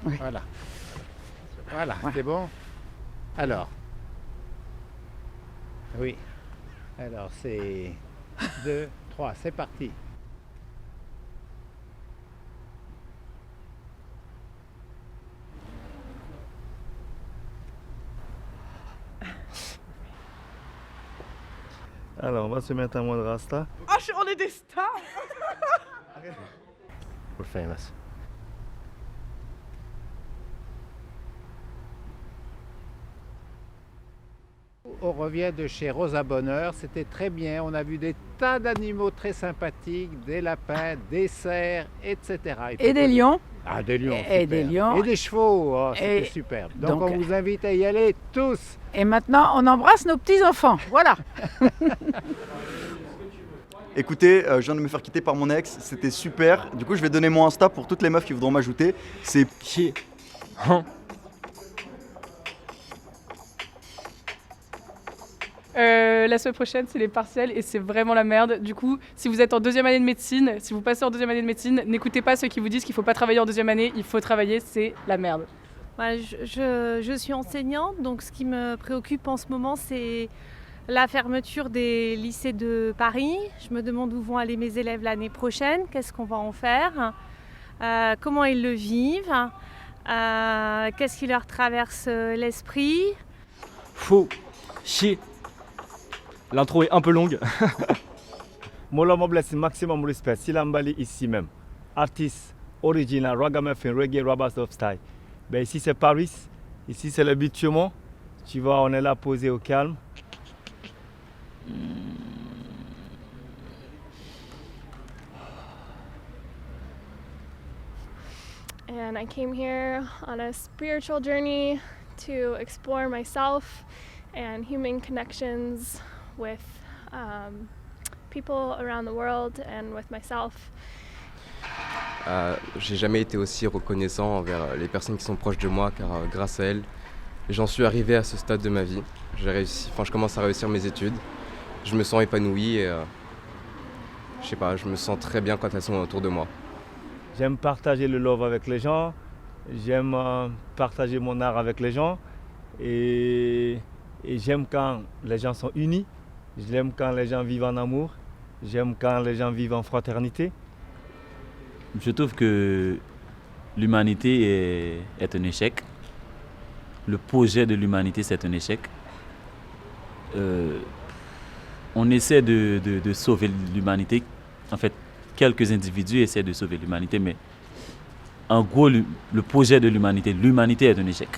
Oui. Voilà. Voilà, Ouais. c'est bon. Alors. Oui. Alors c'est 2, 3, c'est parti. Alors, on va se mettre en mode Rasta. Ah, on est des stars. We're famous. On revient de chez Rosa Bonheur, c'était très bien. On a vu des tas d'animaux très sympathiques, des lapins, des cerfs, etc. Et des lions. Ah, des lions, Et super. des lions. Et des chevaux, oh, c'était Et superbe. Donc, donc, on vous invite à y aller tous. Et maintenant, on embrasse nos petits-enfants. Voilà. Écoutez, je viens de me faire quitter par mon ex, c'était super. Du coup, je vais donner mon Insta pour toutes les meufs qui voudront m'ajouter. C'est Qui? Hein? La semaine prochaine, c'est les partiels et c'est vraiment la merde. Du coup, si vous êtes en deuxième année de médecine, si vous passez en deuxième année de médecine, n'écoutez pas ceux qui vous disent qu'il ne faut pas travailler en deuxième année. Il faut travailler, c'est la merde. Ouais, je suis enseignante, donc ce qui me préoccupe en ce moment, c'est la fermeture des lycées de Paris. Je me demande où vont aller mes élèves l'année prochaine, qu'est-ce qu'on va en faire, comment ils le vivent, qu'est-ce qui leur traverse l'esprit. Faux. Chier. L'intro est un peu longue. Mola Mobless, maximum respect. Silambali ici même. Artiste original, ragamuffin, reggae, Rabasov style. Ben ici c'est Paris, ici c'est le bitumen. Tu vois, on est là posé au calme. And I came here on a spiritual journey to explore myself and human connections with people around the world and with myself. J'ai jamais été aussi reconnaissant envers les personnes qui sont proches de moi car grâce à elles, j'en suis arrivé à ce stade de ma vie. Je commence à réussir mes études. Je me sens épanoui et je sais pas, je me sens très bien quand elles sont autour de moi. J'aime partager le love avec les gens. J'aime partager mon art avec les gens. Et j'aime quand les gens sont unis. J'aime quand les gens vivent en amour. J'aime quand les gens vivent en fraternité. Je trouve que l'humanité est un échec. Le projet de l'humanité, c'est un échec. On essaie de sauver l'humanité. En fait, quelques individus essaient de sauver l'humanité, mais en gros, le projet de l'humanité est un échec.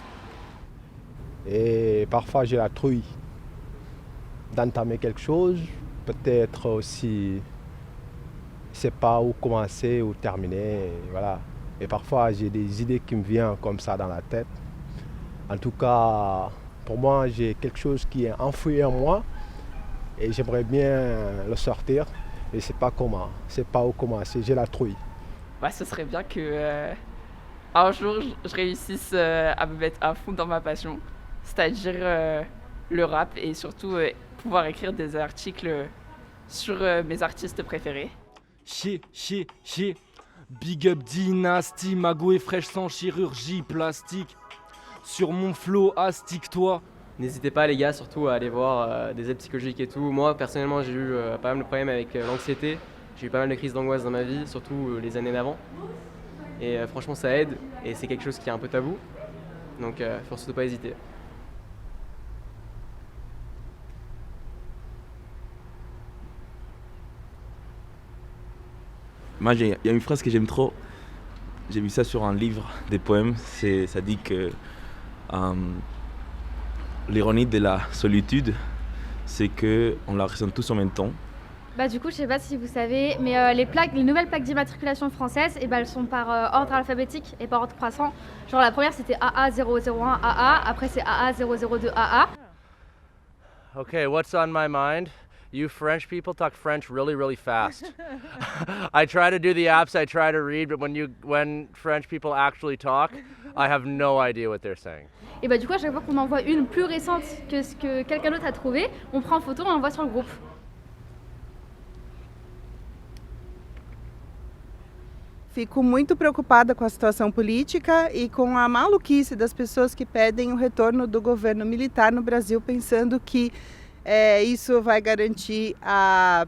Et parfois, j'ai la trouille d'entamer quelque chose. Peut-être aussi, je ne sais pas où commencer ou terminer. Voilà. Et parfois, j'ai des idées qui me viennent comme ça dans la tête. En tout cas, pour moi, j'ai quelque chose qui est enfoui en moi et j'aimerais bien le sortir. Et je ne sais pas comment, je ne sais pas où commencer, j'ai la trouille. Ouais, ce serait bien que un jour je réussisse à me mettre à fond dans ma passion, c'est-à-dire le rap et surtout pouvoir écrire des articles sur mes artistes préférés. Chier. Big up Dynasty, Mago et fraîche sans chirurgie plastique. Sur mon flow, astique-toi. N'hésitez pas les gars, surtout à aller voir des aides psychologiques et tout. Moi personnellement j'ai eu pas mal de problèmes avec l'anxiété. J'ai eu pas mal de crises d'angoisse dans ma vie, surtout les années d'avant. Et franchement ça aide et c'est quelque chose qui est un peu tabou. Donc faut surtout pas hésiter. Moi, il y a une phrase que j'aime trop. J'ai vu ça sur un livre des poèmes. Ça dit que l'ironie de la solitude, c'est qu'on la ressent tous en même temps. Bah du coup, je sais pas si vous savez, mais les nouvelles plaques d'immatriculation françaises, elles sont par ordre alphabétique et par ordre croissant. Genre la première c'était AA001 AA, après c'est AA002 AA. Okay, what's on my mind? You French people talk French really, really fast. I try to do the apps, I try to read, but when French people actually talk, I have no idea what they're saying. Et bah du coup, à chaque fois qu'on envoie une plus récente que ce que quelqu'un d'autre a trouvé, on prend en photo et on l'envoie sur le groupe. Fico muito preocupada com a situação política e com a maluquice das pessoas que pedem o retorno do governo militar no Brasil, pensando que isso vai garantir a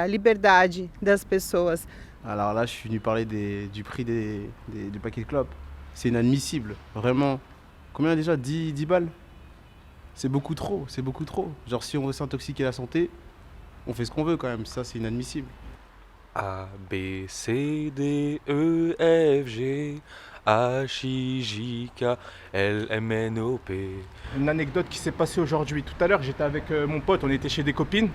liberdade das pessoas. Alors là, je suis venu parler du prix du paquet de clopes. C'est inadmissible, vraiment. Combien déjà 10 balles? C'est beaucoup trop, c'est beaucoup trop. Genre si on veut s'intoxiquer la santé, on fait ce qu'on veut quand même, ça c'est inadmissible. A, B, C, D, E, F, G, H, I, J, K, L, M, N, O, P. Une anecdote qui s'est passée aujourd'hui. Tout à l'heure, j'étais avec mon pote, on était chez des copines.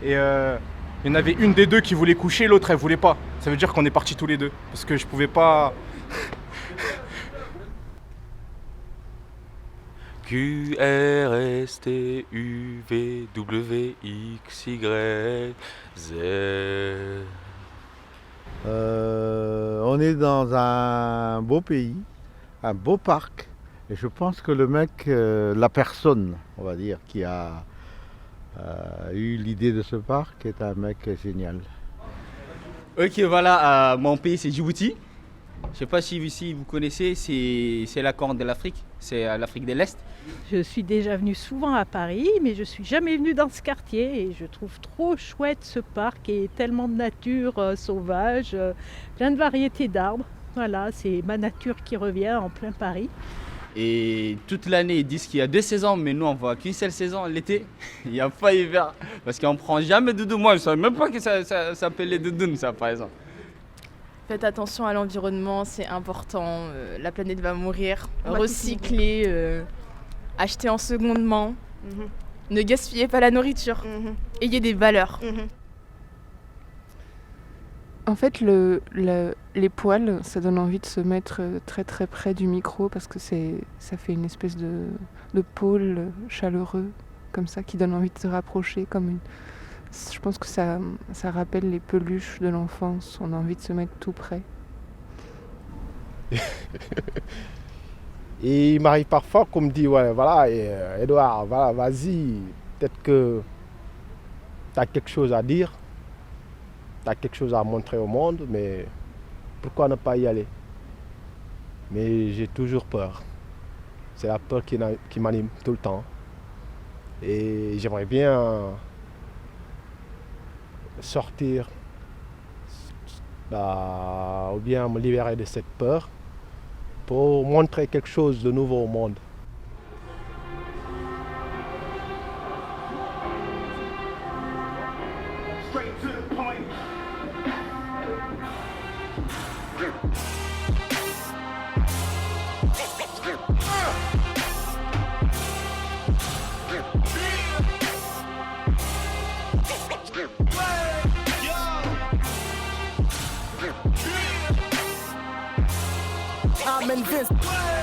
Et il y en avait une des deux qui voulait coucher, l'autre elle voulait pas. Ça veut dire qu'on est partis tous les deux. Parce que je pouvais pas... Q, R, S, T, U, V, W, X, Y, Z. On est dans un beau pays, un beau parc. Et je pense que le mec, la personne, on va dire, qui a eu l'idée de ce parc est un mec génial. Ok, voilà, mon pays c'est Djibouti. Je ne sais pas si vous connaissez, c'est la Corne de l'Afrique, c'est l'Afrique de l'Est. Je suis déjà venue souvent à Paris, mais je ne suis jamais venue dans ce quartier et je trouve trop chouette ce parc et tellement de nature sauvage, plein de variétés d'arbres. Voilà, c'est ma nature qui revient en plein Paris. Et toute l'année, ils disent qu'il y a 2 saisons, mais nous on voit qu'une seule saison, l'été. Il n'y a pas hiver, parce qu'on ne prend jamais de doudou. Moi, je ne savais même pas que ça s'appelle les doudounes, ça, par exemple. Faites attention à l'environnement, c'est important. La planète va mourir. Recycler, acheter en seconde main. Ne gaspillez pas la nourriture. Ayez des valeurs. En fait, les poils, ça donne envie de se mettre très très près du micro parce que ça fait une espèce de pôle chaleureux comme ça qui donne envie de se rapprocher comme une... Je pense que ça rappelle les peluches de l'enfance. On a envie de se mettre tout près. Et il m'arrive parfois qu'on me dit, ouais, voilà, Edouard, voilà, vas-y, peut-être que tu as quelque chose à dire, tu as quelque chose à montrer au monde, mais pourquoi ne pas y aller? Mais j'ai toujours peur. C'est la peur qui m'anime tout le temps. Et j'aimerais bien sortir ou bien me libérer de cette peur pour montrer quelque chose de nouveau au monde. I'm invincible.